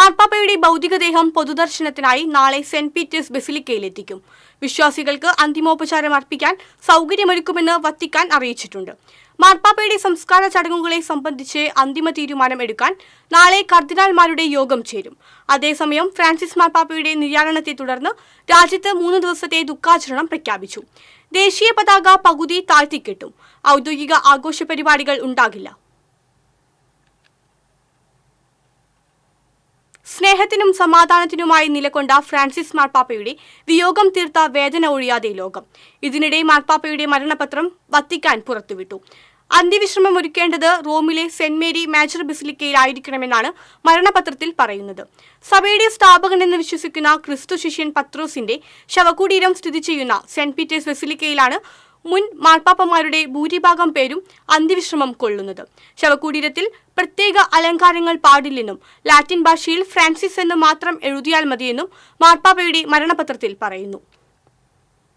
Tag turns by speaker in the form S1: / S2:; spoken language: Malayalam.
S1: മാർപ്പാപ്പയുടെ ഭൗതികദേഹം പൊതുദർശനത്തിനായി നാളെ സെന്റ് പീറ്റേഴ്സ് ബസിലിക്കയിലെത്തിക്കും. വിശ്വാസികൾക്ക് അന്തിമോപചാരം അർപ്പിക്കാൻ സൗകര്യമൊരുക്കുമെന്ന് വത്തിക്കാൻ അറിയിച്ചിട്ടുണ്ട്. മാർപ്പാപ്പയുടെ സംസ്കാര ചടങ്ങുകളെ സംബന്ധിച്ച് അന്തിമ തീരുമാനം എടുക്കാൻ നാളെ കർദിനാൾമാരുടെ യോഗം ചേരും. അതേസമയം ഫ്രാൻസിസ് മാർപ്പാപ്പയുടെ നിര്യാണത്തെ തുടർന്ന് രാജ്യത്ത് 3 ദിവസത്തെ ദുഃഖാചരണം പ്രഖ്യാപിച്ചു. ദേശീയ പതാക പകുതി താഴ്ത്തിക്കെട്ടും. ഔദ്യോഗിക ആഘോഷ പരിപാടികൾ ഉണ്ടാകില്ല. സ്നേഹത്തിനും സമാധാനത്തിനുമായി നിലകൊണ്ട ഫ്രാൻസിസ് മാർപ്പാപ്പയുടെ വിയോഗം തീർത്ത വേദന ഒഴിയാതെ ലോകം. ഇതിനിടെ മാർപ്പാപ്പയുടെ മരണപത്രം വത്തിക്കാൻ പുറത്തുവിട്ടു. അന്ത്യവിശ്രമം ഒരുക്കേണ്ടത് റോമിലെ സെന്റ് മേരി മേജർ ബസിലിക്കയിലായിരിക്കണമെന്നാണ് മരണപത്രത്തിൽ പറയുന്നത്. സഭയുടെ സ്ഥാപകനെന്ന് വിശ്വസിക്കുന്ന ക്രിസ്തു ശിഷ്യൻ പത്രോസിന്റെ ശവകുടീരം സ്ഥിതി ചെയ്യുന്ന സെന്റ് പീറ്റേഴ്സ് ബസിലിക്കയിലാണ് മുൻ മാർപ്പാപ്പമാരുടെ ഭൂരിഭാഗം പേരും അന്ത്യവിശ്രമം കൊള്ളുന്നത്. ശവകുടീരത്തിൽ പ്രത്യേക അലങ്കാരങ്ങൾ പാടില്ലെന്നും ലാറ്റിൻ ഭാഷയിൽ ഫ്രാൻസിസ് എന്ന് മാത്രം എഴുതിയാൽ മതിയെന്നും മാർപ്പാപ്പയുടെ മരണപത്രത്തിൽ പറയുന്നു.